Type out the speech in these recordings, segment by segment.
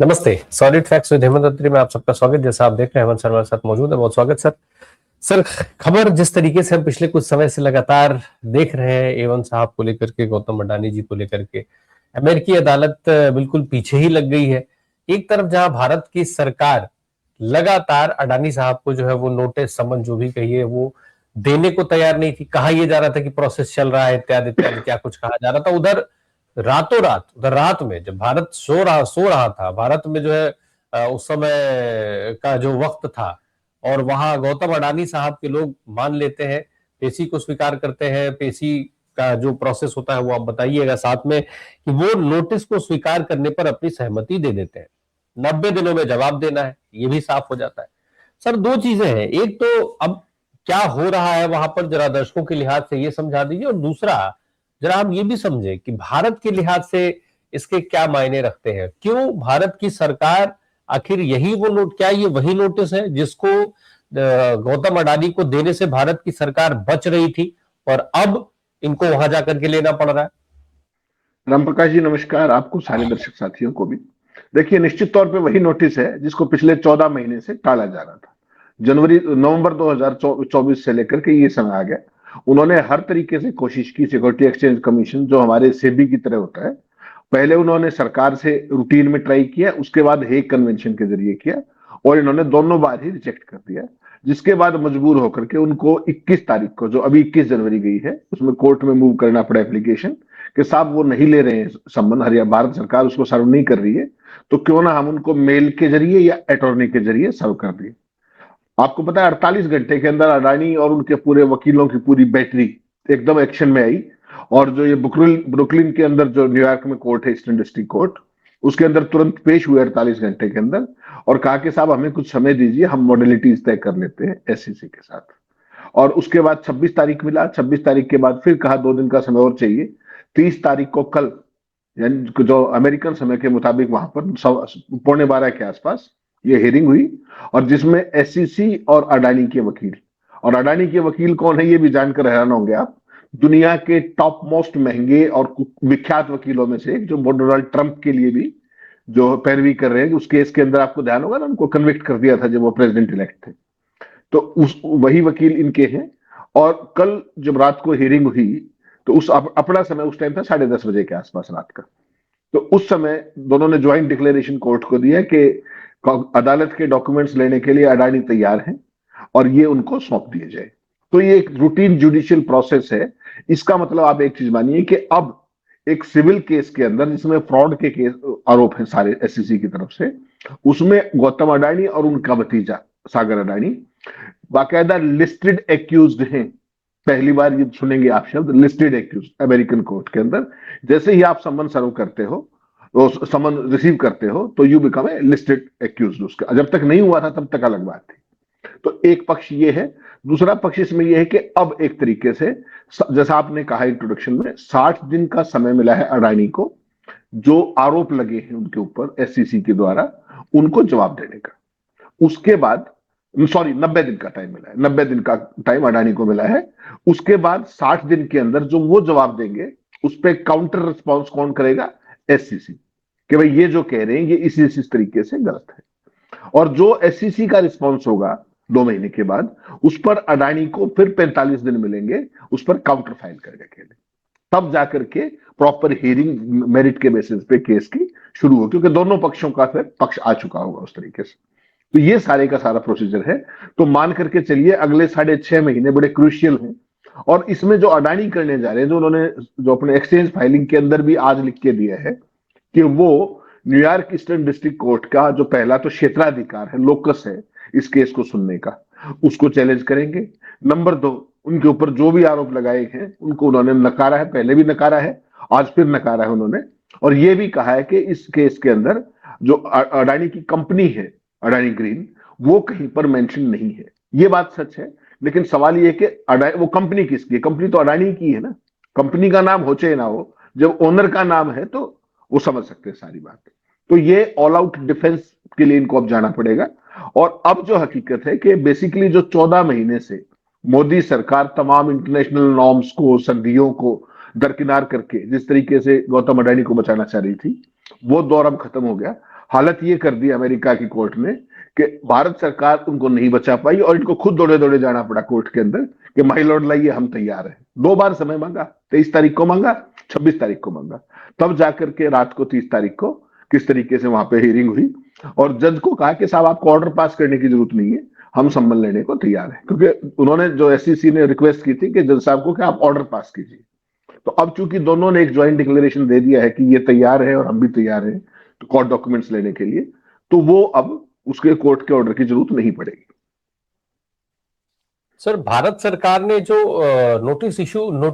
नमस्ते। Solid facts with Hemant अत्री में आप सबका स्वागत। जैसा आप देख रहे हैं हेमंत शर्मा के साथ मौजूद है। बहुत स्वागत सर। सर, खबर जिस तरीके से हम पिछले कुछ समय से लगातार देख रहे हैं एवन साहब को लेकर के, गौतम अडानी जी को लेकर के, अमेरिकी अदालत बिल्कुल पीछे ही लग गई है। एक तरफ जहां भारत की सरकार लगातार अडानी साहब को जो है वो नोटिस समन जो भी कहिए वो देने को तैयार नहीं थी। कहा यह जा रहा था कि प्रोसेस चल रहा है इत्यादि इत्यादि, क्या कुछ कहा जा रहा था। उधर रातों रात, उधर रात में जब भारत सो रहा था, भारत में जो है उस समय का जो वक्त था, और वहां गौतम अडानी साहब के लोग मान लेते हैं, पेशी को स्वीकार करते हैं। पेशी का जो प्रोसेस होता है वो आप बताइएगा साथ में, कि वो नोटिस को स्वीकार करने पर अपनी सहमति दे देते हैं। 90 दिनों में जवाब देना है, ये भी साफ हो जाता है। सर, दो चीजें हैं। एक तो अब क्या हो रहा है वहां पर, जरा दर्शकों के लिहाज से ये समझा दीजिए, और दूसरा जरा हम ये भी समझे कि भारत के लिहाज से इसके क्या मायने रखते हैं। क्यों भारत की सरकार, आखिर यही वो नोट, क्या ये वही नोटिस है जिसको गौतम अडानी को देने से भारत की सरकार बच रही थी और अब इनको वहां जाकर के लेना पड़ रहा है? राम प्रकाश जी नमस्कार, आपको सारे दर्शक साथियों को भी। देखिए, निश्चित तौर पे वही नोटिस है जिसको पिछले 14 महीने से टाला जा रहा था। नवंबर 2024 से लेकर के ये समय आ गया। उन्होंने हर तरीके से कोशिश की। सिक्योरिटी एक्सचेंज कमीशन जो हमारे सेबी की तरह होता है, पहले उन्होंने सरकार से रूटीन में ट्राई किया, उसके बाद हेग कन्वेंशन के जरिए किया, और इन्होंने दोनों बार ही रिजेक्ट कर दिया। जिसके बाद मजबूर होकर के उनको 21 तारीख को, जो अभी 21 जनवरी गई है, उसमें कोर्ट में मूव करना पड़ा एप्लीकेशन कि साहब वो नहीं ले रहे हैं संबंध, हरियाणा भारत सरकार उसको सर्व नहीं कर रही है, तो क्यों ना हम उनको मेल के जरिए या अटॉर्नी के जरिए सर्व कर दिए। आपको पता है 48 घंटे के अंदर अडानी और उनके पूरे वकीलों की पूरी बैटरी एकदम एक्शन में आई, और जो ये ब्रुकलिन के अंदर जो न्यूयॉर्क में कोर्ट है, ईस्टर्न डिस्ट्रिक्ट कोर्ट, उसके अंदर तुरंत पेश हुए 48 घंटे के अंदर, और कहा कि साहब हमें कुछ समय दीजिए, हम मॉडलिटीज तय कर लेते हैं एससीसी के साथ। और उसके बाद 26 तारीख मिला। 26 तारीख के बाद फिर कहा 2 दिन का समय और चाहिए। 30 तारीख को, कल, यानी जो अमेरिकन समय के मुताबिक वहां पर 11:15 के आसपास ये हियरिंग हुई, और जिसमें एससीसी और अडानी के वकील, और अडानी के वकील कौन है ये भी जानकर हैरान होंगे आप, दुनिया के टॉप मोस्ट महंगे और विख्यात वकीलों में से एक, जो डोनाल्ड ट्रंप के लिए भी जो पैरवी कर रहे हैं। उस केस के अंदर आपको ध्यान होगा ना, उनको कन्विक्ट कर दिया था जब वो प्रेसिडेंट इलेक्ट थे, तो उस वही वकील इनके हैं। और कल जब रात को हियरिंग हुई, तो उस अपना समय उस टाइम था 10:30 बजे के आसपास रात का। तो उस समय दोनों ने ज्वाइंट डिक्लेरेशन कोर्ट को दिया कि अदालत के डॉक्यूमेंट्स लेने के लिए अडानी तैयार हैं, और ये उनको सौंप दिए जाए। तो ये एक रूटीन जुडिशियल प्रोसेस है। इसका मतलब आप एक चीज मानिए कि अब एक सिविल केस के अंदर, जिसमें फ्रॉड के केस आरोप हैं सारे एससीसी की तरफ से, उसमें गौतम अडानी और उनका भतीजा सागर अडानी बाकायदा लिस्टेड एक्यूज्ड हैं। पहली बार ये सुनेंगे आप शब्द लिस्टेड एक्यूज अमेरिकन कोर्ट के अंदर। जैसे ही आप समन सर्व करते हो, तो समन रिसीव करते हो, तो you become a listed accused. उसका जब तक नहीं हुआ था तब तक अलग बात थी। तो एक पक्ष ये है। दूसरा पक्ष इसमें यह है कि अब एक तरीके से, जैसा आपने कहा इंट्रोडक्शन में, 60 दिन का समय मिला है अडानी को, जो आरोप लगे हैं उनके ऊपर एससीसी के द्वारा, उनको जवाब देने का। उसके बाद, सॉरी, 90 दिन का टाइम मिला है। 90 दिन का टाइम अडानी को मिला है। उसके बाद 60 दिन के अंदर जो वो जवाब देंगे, उस पर काउंटर रिस्पॉन्स कौन करेगा? एससीसी, कि भाई ये जो कह रहे हैं ये इस तरीके से गलत है। और जो एससीसी का रिस्पॉन्स होगा 2 महीने के बाद, उस पर अडानी को फिर 45 दिन मिलेंगे उस पर काउंटर फाइल करने के लिए। तब जाकर के प्रॉपर हियरिंग मेरिट के बेसिस पे केस की शुरू हो, क्योंकि दोनों पक्षों का फिर पक्ष आ चुका होगा उस तरीके से। तो ये सारे का सारा प्रोसीजर है। तो मान करके चलिए अगले 6.5 महीने बड़े क्रूशियल हैं। और इसमें जो अडानी करने जा रहे हैं, जो उन्होंने जो अपने एक्सचेंज फाइलिंग के अंदर भी आज लिख के दिया है, कि वो न्यूयॉर्क ईस्टर्न डिस्ट्रिक्ट कोर्ट का जो पहला तो क्षेत्राधिकार है, लोकस है इस केस को सुनने का, उसको चैलेंज करेंगे। नंबर 2, उनके ऊपर जो भी आरोप लगाए हैं उनको उन्होंने नकारा है, पहले भी नकारा है, आज फिर नकारा है उन्होंने। और ये भी कहा है कि इस केस के अंदर जो अडानी की कंपनी है, अडानी ग्रीन, वो कहीं पर मेंशन नहीं है। ये बात सच है, लेकिन सवाल ये कि वो कंपनी किसकी है? कंपनी तो अडानी की है ना। कंपनी का नाम हो चाहे ना हो, जब ओनर का नाम है तो वो समझ सकते हैं सारी बात। तो ये ऑल आउट डिफेंस के लिए इनको अब जाना पड़ेगा। और अब जो हकीकत है कि बेसिकली जो 14 महीने से मोदी सरकार तमाम इंटरनेशनल नॉर्म्स को, संधियों को दरकिनार करके जिस तरीके से गौतम अडानी को बचाना चाह रही थी, वो दौर अब खत्म हो गया। हालत ये कर दी अमेरिका की कोर्ट ने कि भारत सरकार उनको नहीं बचा पाई और इनको खुद दौड़े दौड़े जाना पड़ा कोर्ट के अंदर कि माई लॉर्ड लाइए, हम तैयार हैं। 2 बार समय मांगा, 23 तारीख को मांगा, 26 तारीख को मांगा, तब जाकर के रात को 30 तारीख को किस तरीके से वहां पे हियरिंग हुई और जज को कहा कि साहब आपको ऑर्डर पास करने की जरूरत नहीं है, हम सम्मन लेने को तैयार हैं। क्योंकि उन्होंने जो एससीसी ने रिक्वेस्ट की थी कि जज साहब को कि आप ऑर्डर पास कीजिए। तो अब चूंकि दोनों ने एक ज्वाइंट डिक्लेरेशन दे दिया है कि ये तैयार है और हम भी तैयार हैं तो कोर्ट डॉक्यूमेंट्स लेने के लिए, तो वो अब उसके कोर्ट के ऑर्डर की जरूरत नहीं पड़ेगी। सर, भारत सरकार ने जो नोटिस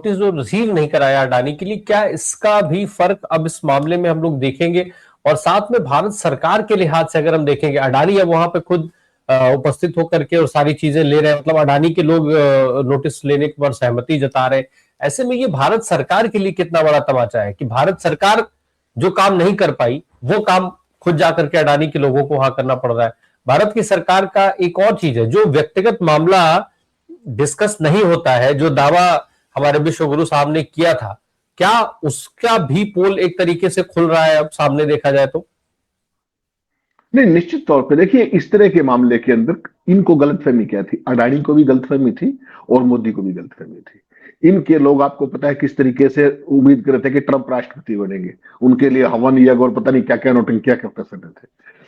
जो रिसीव नहीं कराया अडानी के लिए, क्या इसका भी फर्क अब इस मामले में हम लोग देखेंगे? और साथ में भारत सरकार के लिहाज से अगर हम देखेंगे, अडानी अब वहां पे खुद उपस्थित होकर के और सारी चीजें ले रहे हैं, मतलब अडानी के लोग नोटिस लेने पर सहमति जता रहे हैं। ऐसे में ये भारत सरकार के लिए कितना बड़ा तमाचा है कि भारत सरकार जो काम नहीं कर पाई वो काम खुद जाकर के अडानी के लोगों को वहां करना पड़ रहा है। भारत की सरकार का एक और चीज है, जो व्यक्तिगत मामला डिस्कस नहीं होता है, जो दावा हमारे विश्व गुरु साहब ने किया था, क्या उसका भी पोल एक तरीके से खुल रहा है अब सामने देखा जाए तो? नहीं, निश्चित तौर पे देखिए, इस तरह के मामले के अंदर इनको गलतफहमी क्या थी, अडानी को भी गलतफहमी थी और मोदी को भी गलतफहमी थी। इनके लोग आपको पता है किस तरीके से उम्मीद कर रहे थे कि ट्रंप राष्ट्रपति बनेंगे, उनके लिए हवन यज्ञ और पता नहीं क्या क्या नौटंकियां करते रहे थे।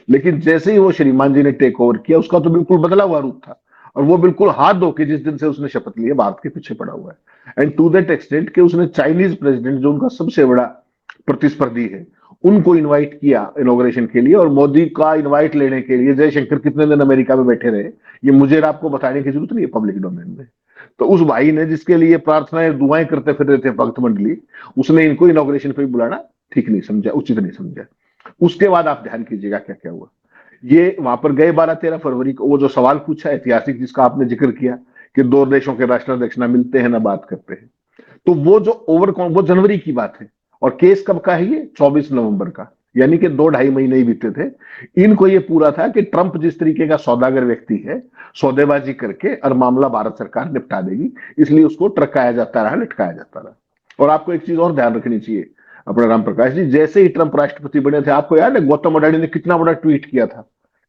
लेकिन जैसे ही वो श्रीमान जी ने टेक ओवर किया, उसका तो बिल्कुल बदला हुआ रूप था और वो बिल्कुल हाथ धो के जिस दिन से उसने शपथ ली है भारत के पीछे पड़ा हुआ है। एंड टू दैट एक्सटेंट कि उसने चाइनीज प्रेसिडेंट, जो उनका सबसे बड़ा प्रतिस्पर्धी है, उनको इनवाइट किया इनॉग्रेशन के लिए, और मोदी का इनवाइट लेने के लिए जयशंकर कितने दिन अमेरिका में बैठे रहे, ये मुझे आपको बताने की जरूरत नहीं है पब्लिक डोमेन में। तो उस भाई ने, जिसके लिए प्रार्थनाएं दुआएं करते फिर रहे थे भक्त मंडली, उसने इनको इनॉग्रेशन पे बुलाना ठीक नहीं समझा, उचित नहीं समझा। उसके बाद आप ध्यान कीजिएगा क्या क्या हुआ। ये वहां पर गए 12-13 फरवरी को, वो जो सवाल पूछा ऐतिहासिक जिसका आपने जिक्र किया कि दो देशों के राष्ट्राध्यक्ष ना मिलते हैं ना बात करते हैं, तो वो जो वो जनवरी की बात है और केस कब का है, ये 24 नवंबर का, यानी कि 2-2.5 महीने ही बीते थे। इनको ये पूरा था कि ट्रंप जिस तरीके का सौदागर व्यक्ति है, सौदेबाजी करके और मामला भारत सरकार निपटा देगी, इसलिए उसको ट्रकाया जाता रहा, लटकाया जाता रहा। और आपको एक चीज और ध्यान रखनी चाहिए अपना राम प्रकाश जी, जैसे ही ट्रंप राष्ट्रपति बने थे, आपको याद है गौतम अडानी ने कितना बड़ा ट्वीट किया था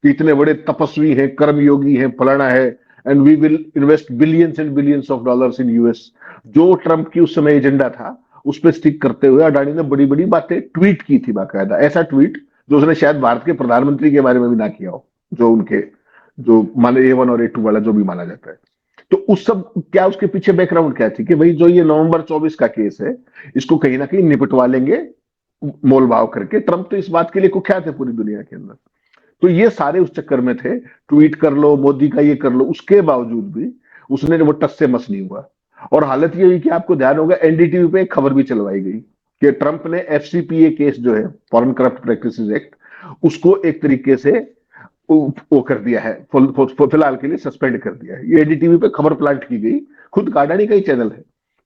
कि इतने बड़े तपस्वी हैं, कर्मयोगी हैं, फलाना है, and we will invest billions and billions of dollars in US. जो ट्रंप की उस समय एजेंडा था उस पर स्टिक करते हुए अडानी ने बड़ी बड़ी बातें ट्वीट की थी, बाकायदा ऐसा ट्वीट जो उसने शायद भारत के प्रधानमंत्री के बारे में भी ना किया हो, जो उनके जो माने A1 और A2 वाला जो भी माना जाता है। तो उस सब क्या, उसके पीछे बैकग्राउंड क्या थी कि भाई जो ये नवंबर 24 का केस है, इसको कहीं ना कहीं निपटवा लेंगे मोल भाव करके। ट्रंप तो इस बात के लिए कुख्यात है पूरी दुनिया के अंदर। तो ये सारे उस चक्कर में थे, ट्वीट कर लो, मोदी का ये कर लो, उसके बावजूद भी उसने वो टस से मस नहीं हुआ। और हालत ये हुई कि आपको ध्यान होगा एनडीटीवी पे एक खबर भी चलवाई गई कि ट्रंप ने एफसीपीए केस जो है, फॉरेन करप्ट प्रैक्टिसेस एक्ट, उसको एक तरीके से वो कर दिया है, फिलहाल के लिए सस्पेंड कर दिया है। ये एनडीटीवी पे खबर प्लांट की गई, खुद का अडानी का ही चैनल है,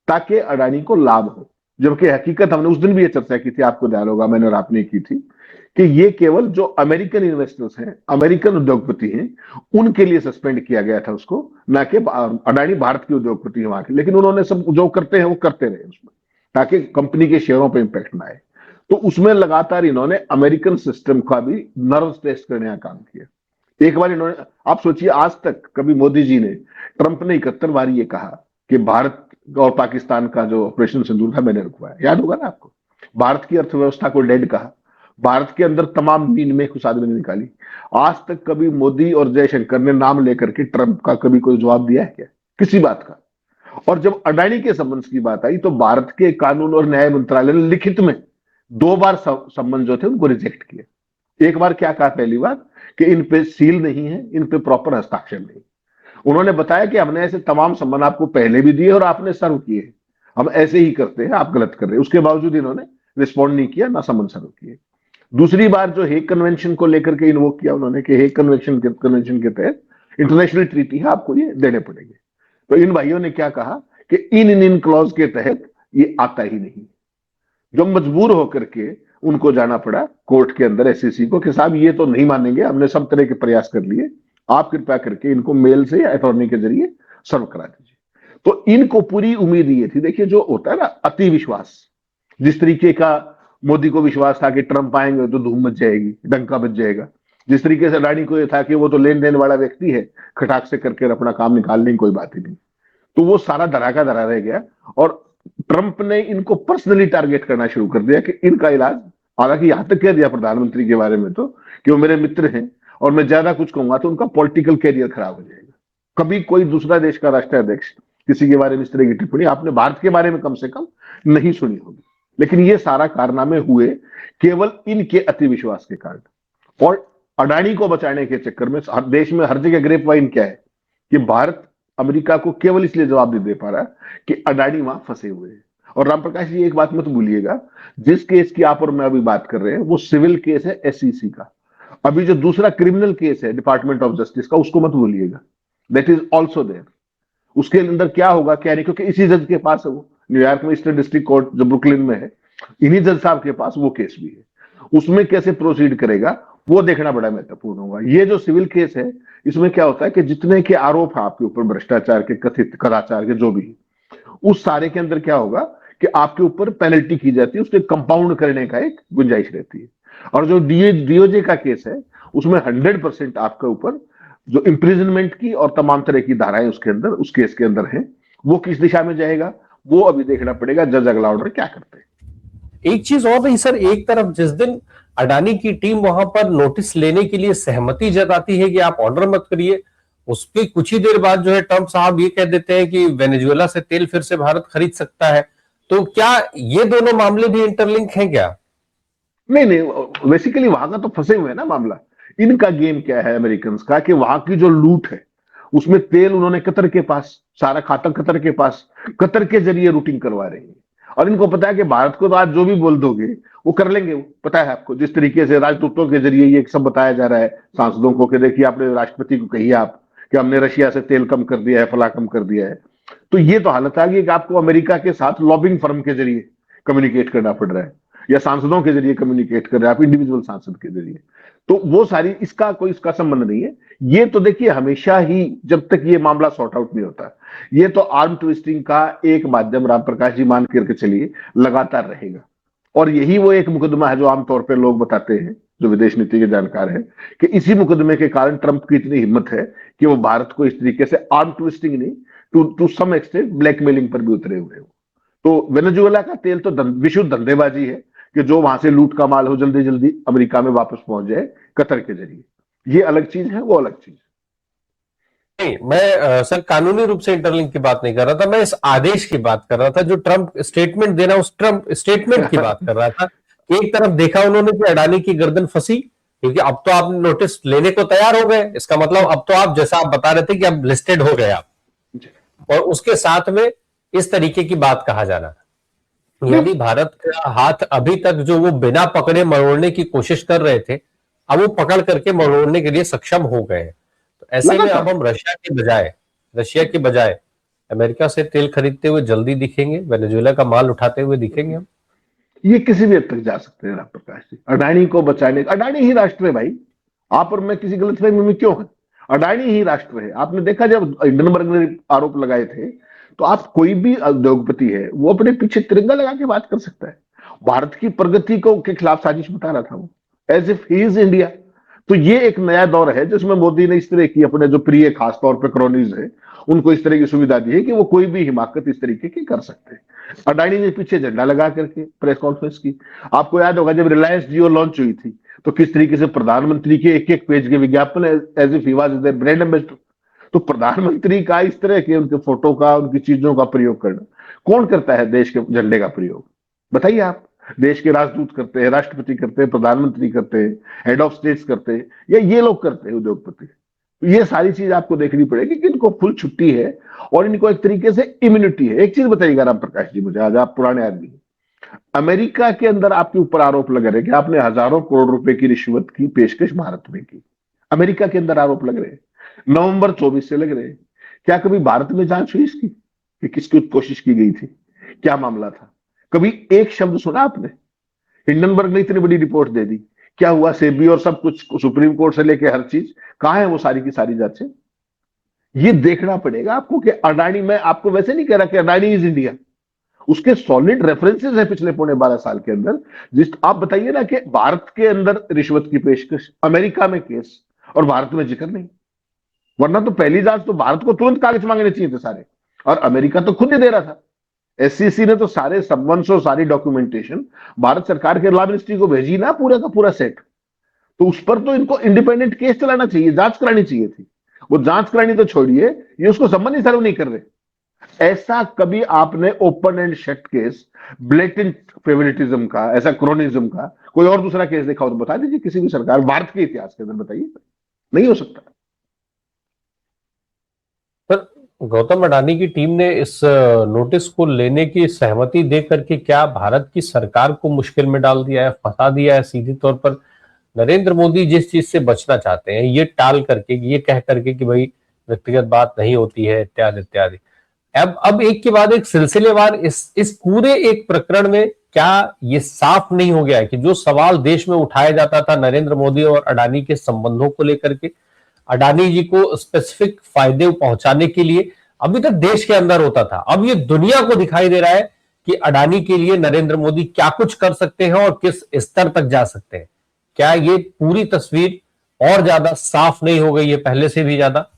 ताकि अडानी को लाभ हो। जबकि हकीकत हमने उस दिन भी ये चर्चा की थी, आपको ध्यान होगा मैंने और आपने की थी, कि ये केवल जो अमेरिकन इन्वेस्टर्स हैं, अमेरिकन उद्योगपति हैं, उनके लिए सस्पेंड किया गया था उसको, ना कि अडानी भारत के उद्योगपति हैं वहां के। लेकिन उन्होंने सब जो करते हैं वो करते रहे उसमें, ताकि कंपनी के शेयरों पर इंपैक्ट ना आए। तो उसमें लगातार इन्होंने अमेरिकन सिस्टम का भी नर्व टेस्ट करने का काम किया। एक बार इन्होंने, आप सोचिए, आज तक कभी मोदी जी ने, ट्रंप ने 71 बार ये कहा कि भारत और पाकिस्तान का जो ऑपरेशन सिंदूर था मैंने रुकवाया, याद होगा ना आपको। भारत की अर्थव्यवस्था को डेड कहा, भारत के अंदर तमाम मीन में खुशादबी निकाली। आज तक कभी मोदी और जयशंकर ने नाम लेकर के ट्रंप का कभी कोई जवाब दिया है क्या, किसी बात का? और जब अडानी के संबंध की बात आई तो भारत के कानून और न्याय मंत्रालय ने लिखित में 2 बार संबंध जो थे उनको रिजेक्ट किया। एक बार क्या कहा, पहली बार कि इन पे सील नहीं है, इन पे प्रॉपर हस्ताक्षर नहीं। उन्होंने बताया कि हमने ऐसे तमाम संबंध आपको पहले भी दिए और आपने सर्व किए, हम ऐसे ही करते हैं, आप गलत कर रहे हैं। उसके बावजूद इन्होंने रिस्पॉन्ड नहीं किया, ना संबंध सर्व किए। दूसरी बार जो हेग कन्वेंशन को लेकर के इन्वोक किया उन्होंने कि हेग कन्वेंशन के तहत इंटरनेशनल ट्रीटी है, आपको ये देने पड़ेंगे। तो इन भाइयों ने क्या कहा कि इन क्लॉज के तहत ये आता ही नहीं, जो मजबूर होकर के उनको जाना पड़ा कोर्ट के अंदर एससीसी को कि साहब ये तो नहीं मानेंगे, हमने सब तरह के प्रयास कर लिए, आप कृपया करके इनको मेल से या अटॉर्नी के जरिए सर्व करा दीजिए। तो इनको पूरी उम्मीद ये थी, देखिए जो होता है ना अति विश्वास, जिस तरीके का मोदी को विश्वास था कि ट्रंप आएंगे तो धूम मच जाएगी, डंका बज जाएगा। जिस तरीके से अडानी को यह था कि वो तो लेन देन वाला व्यक्ति है, खटाक से करके अपना काम निकालने की कोई बात ही नहीं, तो वो सारा धरा का धरा रह गया। और ट्रंप ने इनको पर्सनली टारगेट करना शुरू कर दिया कि इनका इलाज, हालांकि यहां तक कह दिया प्रधानमंत्री के बारे में तो कि वो मेरे मित्र हैं और मैं ज्यादा कुछ कहूंगा तो उनका पॉलिटिकल कैरियर खराब हो जाएगा। कभी कोई दूसरा देश का राष्ट्राध्यक्ष किसी के बारे में इस तरह की टिप्पणी आपने भारत के बारे में कम से कम नहीं सुनी होगी। लेकिन ये सारा कारनामे हुए केवल इनके अति विश्वास के कारण। और अडानी को बचाने के चक्कर में हर देश में हर जगह ग्रेप वाइन क्या है कि भारत अमेरिका को केवल इसलिए जवाब नहीं दे पा रहा कि अडानी वहां फंसे हुए हैं। और रामप्रकाश जी एक बात मत भूलिएगा, जिस केस की आप और मैं अभी बात कर रहे हैं वो सिविल केस है एसईसी का। अभी जो दूसरा क्रिमिनल केस है डिपार्टमेंट ऑफ जस्टिस का, उसको मत भूलिएगा, दैट इज ऑल्सो देयर। उसके अंदर क्या होगा क्या नहीं, क्योंकि इसी जज के पास है वो, न्यूयॉर्क में ईस्टर्न डिस्ट्रिक्ट कोर्ट जो ब्रुकलिन में है, इन्हीं जज साहब के पास वो केस भी है। उसमें कैसे प्रोसीड करेगा वो देखना बड़ा महत्वपूर्ण होगा। ये जो सिविल केस है इसमें क्या होता है कि जितने के आरोप है आपके ऊपर भ्रष्टाचार के, कथित कदाचार के, जो भी, उस सारे के अंदर क्या होगा कि आपके ऊपर पेनल्टी की जाती है, उसके कंपाउंड करने का एक गुंजाइश रहती है। और जो डीओजे का केस है उसमें 100% आपके ऊपर जो इम्प्रिजनमेंट की और तमाम तरह की धाराएं उसके अंदर, उस केस के अंदर है। वो किस दिशा में जाएगा वो अभी देखना पड़ेगा, जज अगला ऑर्डर क्या करते हैं। एक चीज और रही सर, एक तरफ जिस दिन अडानी की टीम वहां पर नोटिस लेने के लिए सहमति जताती है कि आप ऑर्डर मत करिए, उसके कुछ ही देर बाद जो है ट्रंप साहब ये कह देते हैं कि वेनेजुएला से तेल फिर से भारत खरीद सकता है। तो क्या ये दोनों मामले भी इंटरलिंक हैं क्या? नहीं नहीं, बेसिकली वहां का तो फंसे हुए है ना मामला। इनका गेम क्या है अमेरिकन का कि वहां की जो लूट है उसमें तेल उन्होंने कतर के पास, सारा खाता कतर के पास, कतर के जरिए रूटिंग करवा रहे हैं। और इनको पता है कि भारत को तो आज जो भी बोल दोगे वो कर लेंगे। वो पता है आपको, जिस तरीके से राजदूतों के जरिए ये सब बताया जा रहा है सांसदों को कि देखिए आपने राष्ट्रपति को कहिए आप कि हमने रशिया से तेल कम कर दिया है, फला कम कर दिया है। तो ये तो हालत आ गई कि आपको अमेरिका के साथ लॉबिंग फर्म के जरिए कम्युनिकेट करना पड़ रहा है, या सांसदों के जरिए कम्युनिकेट कर रहे हैं आप, इंडिविजुअल सांसद के जरिए। तो वो सारी, इसका कोई इसका संबंध नहीं है। ये तो देखिए हमेशा ही, जब तक ये मामला सॉर्ट आउट नहीं होता, ये तो आर्म ट्विस्टिंग का एक माध्यम राम प्रकाश जी मान करके चलिए लगातार रहेगा। और यही वो एक मुकदमा है जो आमतौर पर लोग बताते हैं जो विदेश नीति के जानकार हैं कि इसी मुकदमे के कारण ट्रंप की इतनी हिम्मत है कि वो भारत को इस तरीके से आर्म ट्विस्टिंग नहीं, टू सम एक्सटेंट ब्लैकमेलिंग पर भी उतरे हुए हो। तो वेनेजुएला का तेल तो विशुद्ध धंधेबाजी है कि जो वहां से लूट का माल हो जल्दी जल्दी अमेरिका में वापस पहुंच जाए कतर के जरिए। ये अलग चीज है, वो अलग चीज। नहीं, मैं सर कानूनी रूप से इंटरलिंक की बात नहीं कर रहा था, मैं इस आदेश की बात कर रहा था जो ट्रंप स्टेटमेंट देना, उस ट्रंप स्टेटमेंट की बात कर रहा था। एक तरफ देखा उन्होंने कि अडानी की गर्दन फंसी, क्योंकि अब तो आप नोटिस लेने को तैयार हो गए, इसका मतलब अब तो आप, जैसा आप बता रहे थे कि अब लिस्टेड हो गए आप, और उसके साथ में इस तरीके की बात कहा जाना, यानी भारत का हाथ अभी तक जो वो बिना पकड़े मरोड़ने की कोशिश कर रहे थे, अब वो पकड़ करके मरोड़ने के लिए सक्षम हो गए। तो ऐसे में अब हम रशिया के बजाय अमेरिका से तेल खरीदते हुए जल्दी दिखेंगे, वेनेजुएला का माल उठाते हुए दिखेंगे हम। ये किसी भी हद तक जा सकते हैं राम प्रकाश जी। अडानी को बचाने, अडानी ही राष्ट्र है भाई। आप और मैं किसी गलतफहमी में क्यों है? अडानी ही राष्ट्र है। आपने देखा जब हिंडनबर्ग ने आरोप लगाए थे, तो आप कोई भी उद्योगपति है वो अपने पीछे तिरंगा लगा के बात कर सकता है। भारत की प्रगति को के खिलाफ साजिश बता रहा था वो, as if he is India. तो ये एक नया दौर है जिसमें मोदी ने इस तरह की अपने जो प्रिय खासतौर पर क्रोनीज है उनको इस तरह की सुविधा दी है कि वो कोई भी हिमाकत इस तरीके की कर सकते हैं। अडानी ने पीछे झंडा लगा करके प्रेस कॉन्फ्रेंस की। आपको याद होगा जब रिलायंस जियो लॉन्च हुई थी तो किस तरीके से प्रधानमंत्री के एक एक पेज के विज्ञापन as if he was their brand ambassador. तो प्रधानमंत्री का इस तरह के उनके फोटो का, उनकी चीजों का प्रयोग करना कौन करता है? देश के झंडे का प्रयोग बताइए आप। देश के राजदूत करते हैं, राष्ट्रपति करते हैं, प्रधानमंत्री करते हैं, हेड ऑफ स्टेट्स करते हैं, या ये लोग करते हैं उद्योगपति। ये सारी चीज आपको देखनी पड़ेगी कि इनको फुल छुट्टी है और इनको एक तरीके से इम्यूनिटी है। एक चीज बताइएगा राम प्रकाश जी मुझे, आज आप पुराने आदमी हैं, अमेरिका के अंदर आपके ऊपर आरोप लग रहे हैं कि आपने हजारों करोड़ रुपए की रिश्वत की पेशकश भारत में की। अमेरिका के अंदर आरोप लग रहे हैं, नवंबर 24 से लग रहे हैं। क्या कभी भारत में जांच हुई इसकी कि किसकी कोशिश की गई थी, क्या मामला था? कभी एक शब्द सुना आपने? हिंडनबर्ग ने इतनी बड़ी रिपोर्ट दे दी, क्या हुआ? सेबी और सब कुछ, सुप्रीम कोर्ट से लेके हर चीज, कहां है वो सारी की सारी जांचें? ये देखना पड़ेगा आपको कि अडानी, मैं आपको वैसे नहीं कह रहा कि अडानी इज इंडिया, उसके सॉलिड रेफरेंसेस है पिछले पौने 12 साल के अंदर। जिस आप बताइए ना कि भारत के अंदर रिश्वत की पेशकश, अमेरिका में केस, और भारत में जिक्र नहीं। वरना तो पहली जांच तो भारत को तुरंत कागज मांगने चाहिए थे सारे, और अमेरिका तो खुद ही दे रहा था। एससीसी ने तो सारे सबवंश और सारी डॉक्यूमेंटेशन भारत सरकार के लॉ मिनिस्ट्री को भेजी ना, पूरा का पूरा सेट। तो उस पर तो इनको इंडिपेंडेंट केस चलाना चाहिए, जांच करानी चाहिए थी। वो जांच करानी तो छोड़िए, ये उसको संबंध ही सर्व नहीं कर रहे। ऐसा कभी आपने open and shut case, blatant favouritism का, ऐसा क्रोनिज्म का कोई और दूसरा केस देखा हो तो बता दीजिए, किसी भी सरकार भारत के इतिहास के अंदर बताइए। नहीं हो सकता। पर गौतम अडानी की टीम ने इस नोटिस को लेने की सहमति दे करके क्या भारत की सरकार को मुश्किल में डाल दिया है, फंसा दिया है सीधे तौर पर? नरेंद्र मोदी जिस चीज से बचना चाहते हैं, ये टाल करके, ये कह करके कि भाई व्यक्तिगत बात नहीं होती है, इत्यादि इत्यादि, अब एक के बाद एक सिलसिलेवार इस पूरे एक प्रकरण में क्या ये साफ नहीं हो गया है कि जो सवाल देश में उठाया जाता था नरेंद्र मोदी और अडानी के संबंधों को लेकर के, अडानी जी को स्पेसिफिक फायदे पहुंचाने के लिए अभी तक देश के अंदर होता था, अब ये दुनिया को दिखाई दे रहा है कि अडानी के लिए नरेंद्र मोदी क्या कुछ कर सकते हैं और किस स्तर तक जा सकते हैं। क्या ये पूरी तस्वीर और ज्यादा साफ नहीं हो गई है पहले से भी ज्यादा?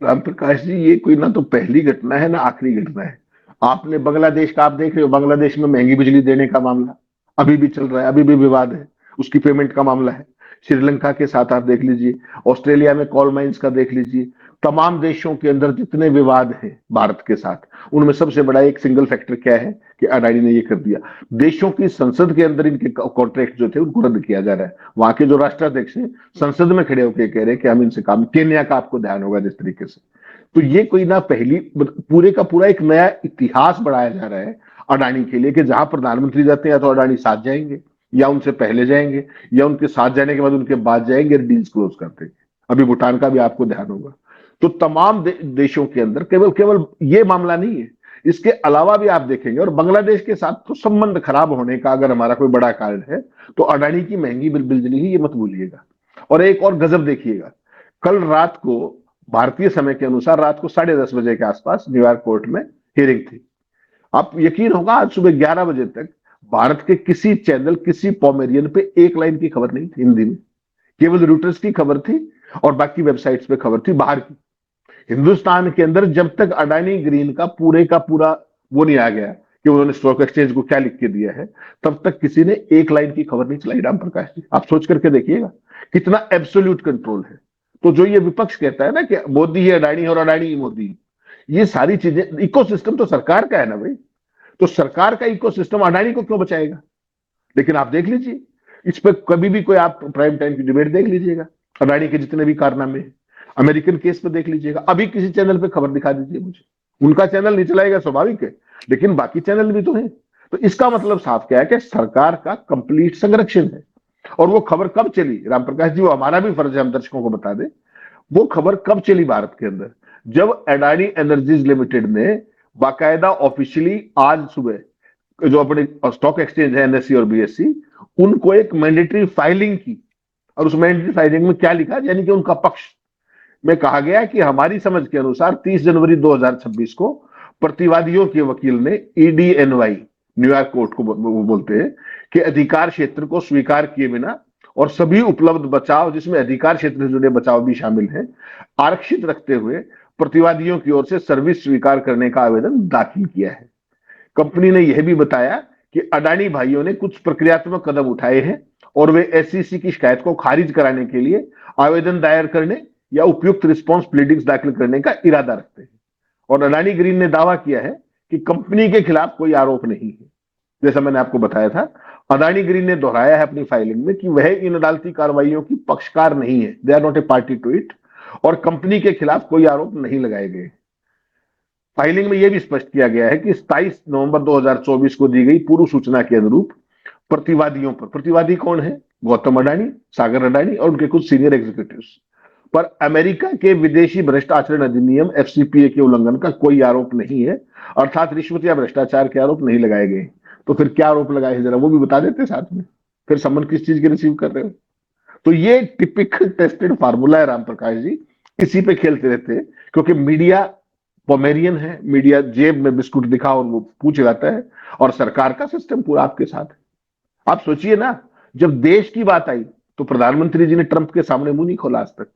राम प्रकाश जी, ये कोई ना तो पहली घटना है ना आखिरी घटना है। आपने बांग्लादेश का आप देख रहे हो, बांग्लादेश में महंगी बिजली देने का मामला अभी भी चल रहा है, अभी भी विवाद है, उसकी पेमेंट का मामला है। श्रीलंका के साथ आप देख लीजिए, ऑस्ट्रेलिया में कॉल माइंस का देख लीजिए। तमाम देशों के अंदर जितने विवाद हैं भारत के साथ, उनमें सबसे बड़ा एक सिंगल फैक्टर क्या है कि अडानी ने ये कर दिया। देशों की संसद के अंदर इनके कॉन्ट्रैक्ट जो थे उनको रद्द किया जा रहा है। वहां के जो राष्ट्राध्यक्ष हैं संसद में खड़े होकर कह रहे हैं कि हम इनसे काम, केन्या का आपको ध्यान होगा जिस तरीके से। तो ये कोई ना पहली, पूरे का पूरा एक नया इतिहास बढ़ाया जा रहा है अडानी के लिए, कि जहां प्रधानमंत्री जाते हैं या तो अडानी साथ जाएंगे, या उनसे पहले जाएंगे, या उनके साथ जाने के बाद उनके बाद जाएंगे, डील्स क्लोज कर देंगे। अभी भूटान का भी आपको ध्यान होगा। तो तमाम देशों के अंदर केवल केवल ये मामला नहीं है, इसके अलावा भी आप देखेंगे। और बांग्लादेश के साथ तो संबंध खराब होने का अगर हमारा कोई बड़ा कारण है तो अडानी की महंगी बिजली ही, ये मत भूलिएगा। और एक और गजब देखिएगा, कल रात को भारतीय समय के अनुसार रात को 10:30 बजे के आसपास न्यूयॉर्क कोर्ट में हियरिंग थी। आप यकीन होगा आज सुबह 11 बजे तक भारत के किसी चैनल, किसी पॉमेरियन पे एक लाइन की खबर नहीं थी हिंदी में। केवल रूटर्स की खबर थी और बाकी वेबसाइट्स पे खबर थी बाहर की। हिंदुस्तान के अंदर जब तक अडानी ग्रीन का पूरा वो नहीं आ गया कि उन्होंने स्टॉक एक्सचेंज को क्या लिख के दिया है, तब तक किसी ने एक लाइन की खबर नहीं चलाई। राम प्रकाश जी, आप सोच करके देखिएगा कितना एब्सोल्यूट कंट्रोल है। तो जो ये विपक्ष कहता है ना कि मोदी ही अडानी और अडानी ही मोदी, ये सारी चीजें, इकोसिस्टम तो सरकार का है ना भाई। तो सरकार का इकोसिस्टम अडानी को क्यों बचाएगा? लेकिन आप देख लीजिए, इस पर कभी भी कोई आप प्राइम टाइम की डिबेट देख लीजिएगा, अडानी के जितने भी कारनामे हैं, अमेरिकन केस पे देख लीजिएगा। अभी किसी चैनल पे खबर दिखा दीजिए मुझे, उनका चैनल नहीं चलाएगा, स्वाभाविक है, लेकिन बाकी चैनल भी तो हैं। तो इसका मतलब साफ क्या है कि सरकार का कंप्लीट संरक्षण है। और वो खबर कब चली राम प्रकाश जी, वो हमारा भी फर्ज है हम दर्शकों को बता दें। वो खबर कब चली भारत के अंदर, जब अडानी एनर्जीज लिमिटेड ने बाकायदा ऑफिशियली आज सुबह जो अपने स्टॉक एक्सचेंज है एनएससी और बीएससी, उनको एक मैंडेटरी फाइलिंग की। और उस मैंडेटरी फाइलिंग में क्या लिखा, यानी कि उनका पक्ष में कहा गया कि हमारी समझ के अनुसार 30 जनवरी 2026 को प्रतिवादियों के वकील ने ईडीएनवाई, न्यूयॉर्क कोर्ट को वो बोलते हैं, कि अधिकार क्षेत्र को स्वीकार किए बिना और सभी उपलब्ध बचाव, जिसमें अधिकार क्षेत्र से जुड़े बचाव भी शामिल हैं, आरक्षित रखते हुए प्रतिवादियों की ओर से सर्विस स्वीकार करने का आवेदन दाखिल किया है। कंपनी ने यह भी बताया कि अडानी भाइयों ने कुछ प्रक्रियात्मक कदम उठाए हैं और वे एसईसी की शिकायत को खारिज कराने के लिए आवेदन दायर करने या उपयुक्त रिस्पांस प्लीडिंग्स दाखिल करने का इरादा रखते हैं। और अडानी ग्रीन ने दावा किया है कि कंपनी के खिलाफ कोई आरोप नहीं है। जैसा मैंने आपको बताया था, अडानी ग्रीन ने दोहराया है अपनी फाइलिंग में कि वह इन अदालती कार्रवाइयों की पक्षकार नहीं है, they are not a party to it, और कंपनी के खिलाफ कोई आरोप नहीं लगाए गए। फाइलिंग में यह भी स्पष्ट किया गया है कि 27 नवंबर 2024 को दी गई पूर्व सूचना के अनुरूप प्रतिवादियों पर, प्रतिवादी कौन है, गौतम अडानी, सागर अडानी और उनके कुछ सीनियर एग्जीक्यूटिव्स पर अमेरिका के विदेशी भ्रष्ट आचरण अधिनियम एफसीपीए के उल्लंघन का कोई आरोप नहीं है, अर्थात रिश्वत या भ्रष्टाचार के आरोप नहीं लगाए गए। तो फिर क्या आरोप लगाए हैं, जरा वो भी बता देते साथ में, फिर सम्मन किस चीज के रिसीव कर रहे हो। तो ये टिपिकल टेस्टेड फार्मूला है राम प्रकाश जी, इसी पे खेलते रहते हैं, क्योंकि मीडिया पोमेरियन है, मीडिया जेब में बिस्कुट दिखा और वो पूछ जाता है, और सरकार का सिस्टम पूरा आपके साथ है। आप सोचिए ना, जब देश की बात आई तो प्रधानमंत्री जी ने ट्रंप के सामने मुंह नहीं खोला आज तक।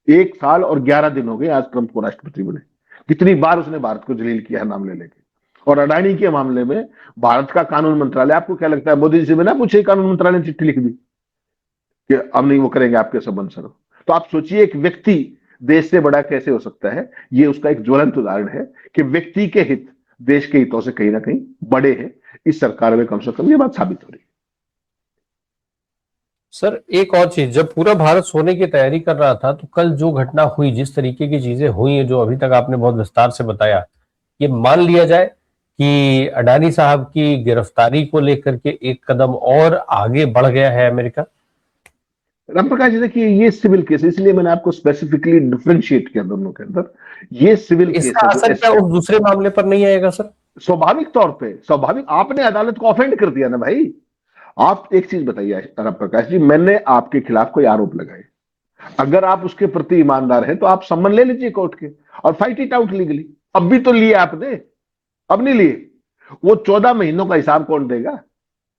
1 साल और 11 दिन हो गए आज ट्रंप को राष्ट्रपति बने। कितनी बार उसने भारत को जलील किया है नाम ले लेके। और अडानी के मामले में भारत का कानून मंत्रालय, आपको क्या लगता है मोदी जी से बिना पूछे कानून मंत्रालय ने चिट्ठी लिख दी कि अब नहीं वो करेंगे आपके संबंध सर? तो आप सोचिए एक व्यक्ति देश से बड़ा कैसे हो सकता है। ये उसका एक ज्वलंत उदाहरण है कि व्यक्ति के हित देश के हितों से कहीं ना कहीं बड़े हैं। इस सरकार में कम से कम ये बात साबित हो रही है। सर एक और चीज, जब पूरा भारत सोने की तैयारी कर रहा था तो कल जो घटना हुई, जिस तरीके की चीजें हुई है जो अभी तक आपने बहुत विस्तार से बताया, ये मान लिया जाए कि अडानी साहब की गिरफ्तारी को लेकर के एक कदम और आगे बढ़ गया है अमेरिका? राम प्रकाश जी देखिए, ये सिविल केस, इसलिए मैंने आपको स्पेसिफिकली डिफरेंशिएट किया दोनों के अंदर। ये सिविल केस इसका है असर क्या उस दूसरे मामले पर नहीं आएगा सर? स्वाभाविक तौर पे, स्वाभाविक, आपने अदालत को ऑफेंड कर दिया ना भाई। आप एक चीज बताइए राम प्रकाश जी, मैंने आपके खिलाफ कोई आरोप लगाए, अगर आप उसके प्रति ईमानदार हैं तो आप सम्मन ले लीजिए कोर्ट के और फाइट इट आउट लीगली। अब भी तो लिए आपने, अब नहीं लिए। वो 14 महीनों का हिसाब कौन देगा?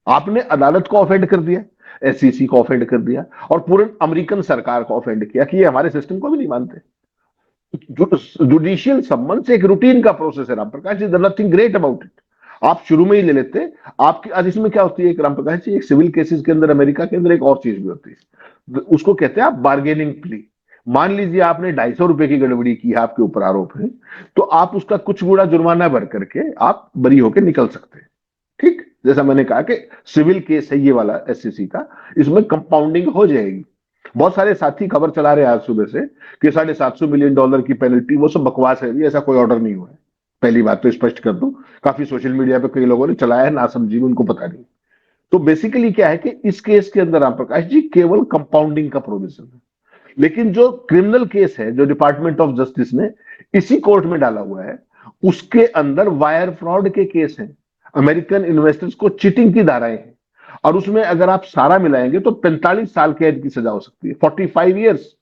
आपने अदालत को ऑफेंड कर दिया, एससीसी को ऑफेंड कर दिया, और पूरे अमेरिकन सरकार को ऑफेंड किया कि ये हमारे सिस्टम को भी नहीं मानते। जुडिशियल सम्मन से एक रूटीन का प्रोसेस है Ram Prakash ji, nothing great about it. आप शुरू में ही ले लेते। आपकी आज इसमें क्या होती है राम प्रकाश जी, एक सिविल केसेस के अंदर अमेरिका के अंदर एक और चीज भी होती है, उसको कहते हैं आप बार्गेनिंग प्ली। मान लीजिए आपने 250 रुपए की गड़बड़ी की है, आपके ऊपर आरोप है, तो आप उसका कुछ गुड़ा जुर्माना भर करके आप बरी होकर निकल सकते हैं। ठीक, जैसा मैंने कहा कि सिविल केस है ये वाला एससीसी का, इसमें कंपाउंडिंग हो जाएगी। बहुत सारे साथी खबर चला रहे हैं आज सुबह से कि $750 मिलियन की पेनल्टी, वो सब बकवास है, ऐसा कोई ऑर्डर नहीं हुआ है। पहली बात तो स्पष्ट कर दूं, काफी सोशल मीडिया पे कई लोगों ने चलाया है, ना समझी, उनको पता नहीं। तो बेसिकली क्या है कि इस केस के अंदर राम प्रकाश जी केवल कंपाउंडिंग का प्रोविजन है, लेकिन जो क्रिमिनल केस है जो डिपार्टमेंट ऑफ जस्टिस ने इसी कोर्ट में डाला हुआ है, उसके अंदर वायर फ्रॉड के केस हैं, अमेरिकन इन्वेस्टर्स को चीटिंग की धाराएं हैं, और उसमें अगर आप सारा मिलाएंगे तो 45 साल कैद की सजा हो सकती है, 45 ईयर्स।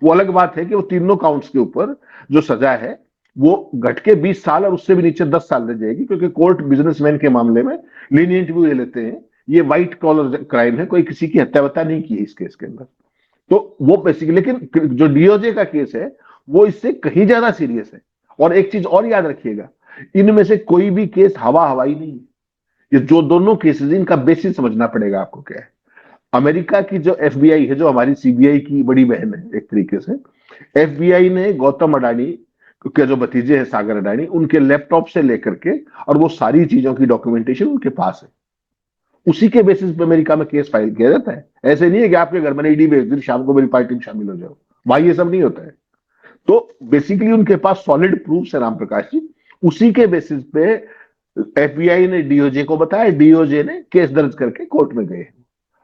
वो अलग बात है कि वो तीनों काउंट्स के ऊपर जो सजा है वो घट के 20 साल और उससे भी नीचे 10 साल रह जाएगी, क्योंकि कोर्ट बिजनेसमैन के मामले में लीनियंट भी ले लेते हैं। ये व्हाइट कॉलर क्राइम है, कोई किसी की हत्या वत्या नहीं की है इस केस के अंदर। तो वो बेसिकली, लेकिन जो डीओजे का केस है वो इससे कहीं ज्यादा सीरियस है। और एक चीज और याद रखिएगा, इनमें से कोई भी केस हवा हवाई नहीं है। ये जो दोनों केसेस, इनका बेसिस समझना पड़ेगा आपको क्या है। अमेरिका की जो एफबीआई है, जो हमारी सीबीआई की बड़ी बहन है एक तरीके से, एफबीआई ने गौतम अडानी के जो भतीजे हैं सागर अडानी, उनके लैपटॉप से लेकर के और वो सारी चीजों की डॉक्यूमेंटेशन उनके पास है, उसी के बेसिस पे अमेरिका में केस फाइल किया जाता है। ऐसे नहीं है कि आपके घर में ईडी भेज दी शाम को मेरी पार्टी में शामिल हो जाओ, भाई ये सब नहीं होता है। तो बेसिकली उनके पास सॉलिड प्रूफ है राम प्रकाश जी, उसी के बेसिस पे एफबीआई ने डीओजे को बताया, डीओजे ने केस दर्ज करके कोर्ट में गए।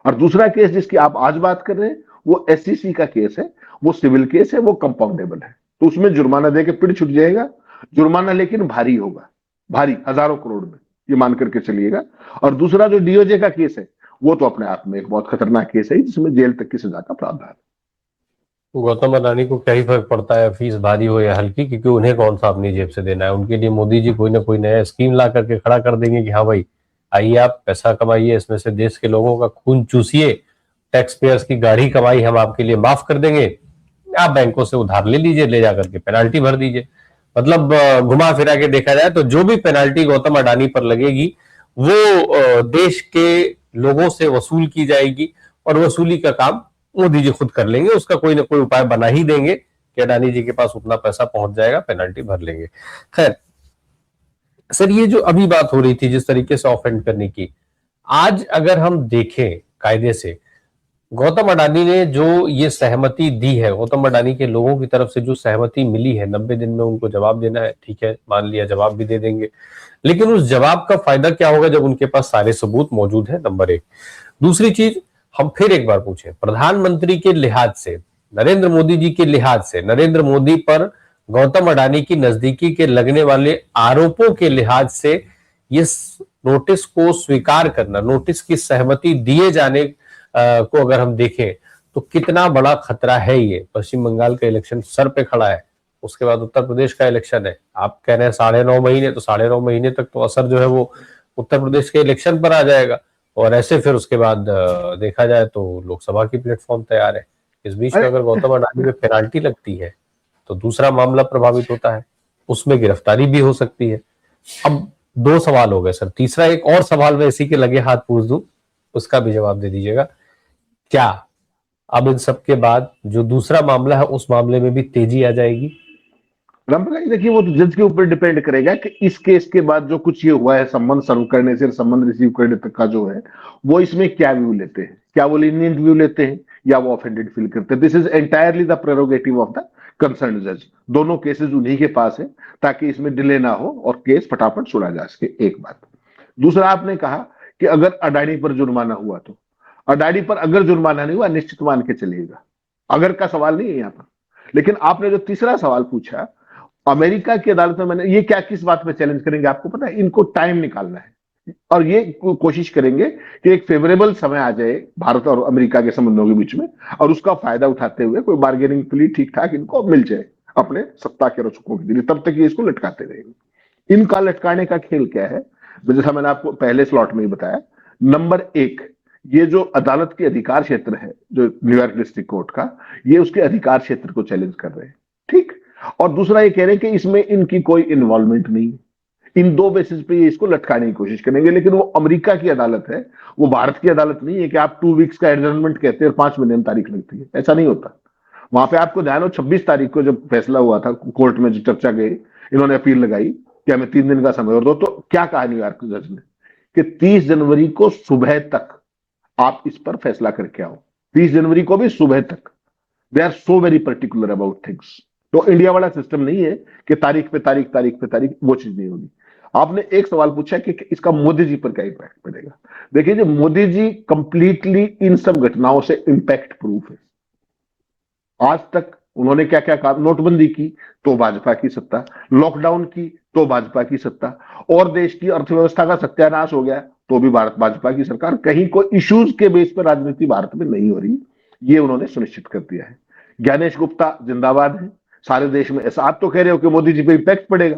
और दूसरा केस जिसकी आप आज बात कर रहे हैं वो एससीसी का केस है, वो सिविल केस है, वो कंपाउंडेबल है, तो उसमें जुर्माना देके पिड़ छुट जाएगा। जुर्माना लेकिन भारी होगा, भारी, हजारों करोड़ में, ये मान करके चलिएगा। और दूसरा जो डीओजे का केस है वो तो अपने आप में एक बहुत खतरनाक केस है, जिसमें जेल तक की सजा का प्रावधान है। गौतम अडानी को क्या ही फर्क पड़ता है फीस भारी हो या हल्की, क्योंकि उन्हें कौन सा अपनी जेब से देना है। उनके लिए मोदी जी कोई ना कोई नया स्कीम ला करके खड़ा कर देंगे कि हाँ भाई आइए आप पैसा कमाइए, इसमें से देश के लोगों का खून चूसिए, टैक्स पेयर्स की गाढ़ी कमाई हम आपके लिए माफ कर देंगे, आप बैंकों से उधार ले लीजिए, ले जाकर के पेनाल्टी भर दीजिए। मतलब घुमा फिरा के देखा जाए तो जो भी पेनाल्टी गौतम अडानी पर लगेगी वो देश के लोगों से वसूल की जाएगी, और वसूली का काम मोदी जी खुद कर लेंगे। उसका कोई ना कोई उपाय बना ही देंगे कि अडानी जी के पास उतना पैसा पहुंच जाएगा, पेनल्टी भर लेंगे। खैर सर, ये जो अभी बात हो रही थी जिस तरीके से ऑफेंड करने की, आज अगर हम देखें कायदे से, गौतम अडानी ने जो ये सहमति दी है, गौतम अडानी के लोगों की तरफ से जो सहमति मिली है, 90 दिन में उनको जवाब देना है, ठीक है, मान लिया जवाब भी दे देंगे, लेकिन उस जवाब का फायदा क्या होगा जब उनके पास सारे सबूत मौजूद है, नंबर एक। दूसरी चीज, हम फिर एक बार पूछें, प्रधानमंत्री के लिहाज से, नरेंद्र मोदी जी के लिहाज से, नरेंद्र मोदी पर गौतम अडानी की नजदीकी के लगने वाले आरोपों के लिहाज से, ये नोटिस को स्वीकार करना, नोटिस की सहमति दिए जाने को अगर हम देखें तो कितना बड़ा खतरा है ये। पश्चिम बंगाल का इलेक्शन सर पे खड़ा है, उसके बाद उत्तर प्रदेश का इलेक्शन है, आप कह रहे हैं 9.5 महीने, तो 9.5 महीने तक तो असर जो है वो उत्तर प्रदेश के इलेक्शन पर आ जाएगा, और ऐसे फिर उसके बाद देखा जाए तो लोकसभा की प्लेटफॉर्म तैयार है। इस बीच में अरे अगर गौतम अडानी में पेनाल्टी लगती है तो दूसरा मामला प्रभावित होता है, उसमें गिरफ्तारी भी हो सकती है। अब दो सवाल हो गए सर, तीसरा एक और सवाल मैं इसी के लगे हाथ पूछ दूं, उसका भी जवाब दे दीजिएगा। क्या अब इन सब के बाद जो दूसरा मामला है उस मामले में भी तेजी आ जाएगी? रामप्रकाश, देखिए वो तो जज के ऊपर डिपेंड करेगा कि इस केस के बाद जो कुछ ये हुआ है, संबंध सर्व करने से संबंध रिसीव करने तक का जो है, वो इसमें क्या व्यू लेते हैं, क्या वो लीनियंट व्यू लेते हैं या वो ऑफेंडेड फील करते हैं। This is entirely the prerogative of the concern जज। दोनों केसेस उन्हीं के पास है, ताकि इसमें डिले ना हो और केस फटाफट सुना जा सके, एक बात। दूसरा, आपने कहा कि अगर अडानी पर जुर्माना हुआ, तो अडानी पर अगर जुर्माना नहीं हुआ, निश्चित मान के चलिएगा, अगर का सवाल नहीं है यहाँ पर। लेकिन आपने जो तीसरा सवाल पूछा, अमेरिका की अदालत में, मैंने ये क्या किस बात पे चैलेंज करेंगे, आपको पता है, इनको टाइम निकालना है और ये कोशिश करेंगे कि एक फेवरेबल समय आ जाए भारत और अमेरिका के संबंधों के बीच में, और उसका फायदा उठाते हुए कोई बार्गेनिंग प्ली ठीक ठाक इनको मिल जाए अपने सत्ता के रचकों के लिए, तब तक ये इसको लटकाते रहेंगे। इनका लटकाने का खेल क्या है, जैसा मैंने आपको पहले स्लॉट में ही बताया। नंबर एक, ये जो अदालत के अधिकार क्षेत्र है, जो न्यूयॉर्क डिस्ट्रिक्ट कोर्ट का, ये उसके अधिकार क्षेत्र को चैलेंज कर रहे हैं, ठीक। और दूसरा ये कह रहे हैं कि इसमें इनकी कोई इन्वॉल्वमेंट नहीं है। इन दो बेसिस पे ये इसको लटकाने की कोशिश करेंगे। लेकिन वो अमेरिका की अदालत है, वो भारत की अदालत नहीं है कि आप 2 वीक्स का एडजर्नमेंट कहते हैं और 5 महीने में तारीख लगती है, ऐसा नहीं होता। वहां पे आपको ध्यान हो, 26 तारीख को जब फैसला हुआ था कोर्ट में, जो चर्चा गई, इन्होंने अपील लगाई कि हमें 3 दिन का समय और दो, तो क्या कहा न्यूयॉर्क जज ने कि 30 जनवरी को सुबह तक आप इस पर फैसला करके आओ। 30 जनवरी को भी सुबह तक। They are so very particular about things. तो इंडिया वाला सिस्टम नहीं है कि तारीख पे तारीख, तारीख पे तारीख, वो चीज नहीं होगी। आपने एक सवाल पूछा कि इसका मोदी जी पर क्या इंपैक्ट पड़ेगा। देखिए, जो मोदी जी कंप्लीटली इन सब घटनाओं से इंपैक्ट प्रूफ है। आज तक उन्होंने क्या क्या कहा, नोटबंदी की तो भाजपा की सत्ता, लॉकडाउन की तो भाजपा की सत्ता, और देश की अर्थव्यवस्था का सत्यानाश हो गया तो भी भारत भाजपा की सरकार। कहीं कोई इश्यूज के बेस पर राजनीति भारत में नहीं हो रही, ये उन्होंने सुनिश्चित कर दिया है। ज्ञानेश गुप्ता जिंदाबाद है सारे देश में। ऐसा आप तो कह रहे हो कि मोदी जी पे इम्पैक्ट पड़ेगा,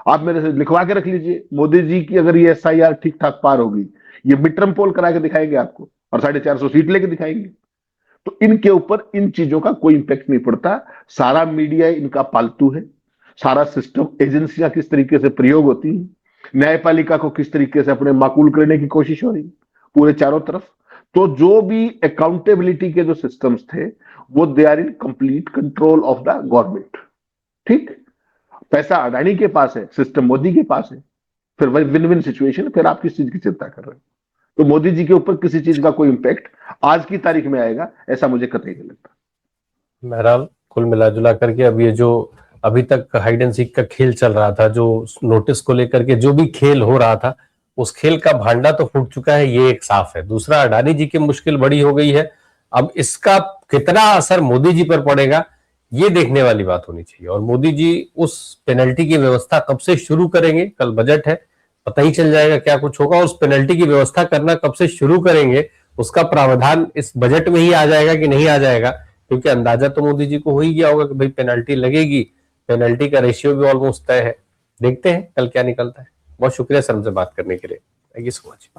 आप मेरे से लिखवा के रख लीजिए, मोदी जी की अगर ये SIR ठीक ठाक पार होगी, ये मिड टर्म पोल करा के दिखाएंगे आपको और 450 सीट लेके दिखाएंगे। तो इनके ऊपर इन चीजों का कोई इंपैक्ट नहीं पड़ता। सारा मीडिया इनका पालतू है, सारा सिस्टम, एजेंसियां किस तरीके से प्रयोग होती हैं, न्यायपालिका को किस तरीके से अपने माकूल करने की कोशिश हो रही पूरे चारों तरफ। तो जो भी अकाउंटेबिलिटी के जो सिस्टम्स थे, वो they are in complete control of the government, ठीक। पैसा अडानी के पास है, सिस्टम मोदी के पास है, फिर वही विन विन सिचुएशन। फिर आप किस चीज की चिंता कर रहे हो? तो मोदी जी के ऊपर किसी चीज का कोई इंपैक्ट आज की तारीख में आएगा, ऐसा मुझे कतई नहीं लगता। बहरहाल कुल मिला जुला करके अब ये जो अभी तक हाइड एंड सीक का खेल चल रहा था, जो नोटिस को लेकर के जो भी खेल हो रहा था, उस खेल का भांडा तो फूट चुका है, ये एक साफ है। दूसरा, अडानी जी की मुश्किल बड़ी हो गई है। अब इसका कितना असर मोदी जी पर पड़ेगा, ये देखने वाली बात होनी चाहिए। और मोदी जी उस पेनल्टी की व्यवस्था कब से शुरू करेंगे, कल बजट है, पता ही चल जाएगा क्या कुछ होगा। उस पेनल्टी की व्यवस्था करना कब से शुरू करेंगे, उसका प्रावधान इस बजट में ही आ जाएगा कि नहीं आ जाएगा, क्योंकि अंदाजा तो मोदी जी को हो ही गया होगा कि भाई पेनल्टी लगेगी। पेनल्टी का रेशियो भी ऑलमोस्ट तय है। देखते हैं कल क्या निकलता है। बहुत शुक्रिया सर हमसे बात करने के लिए। Thank you so much.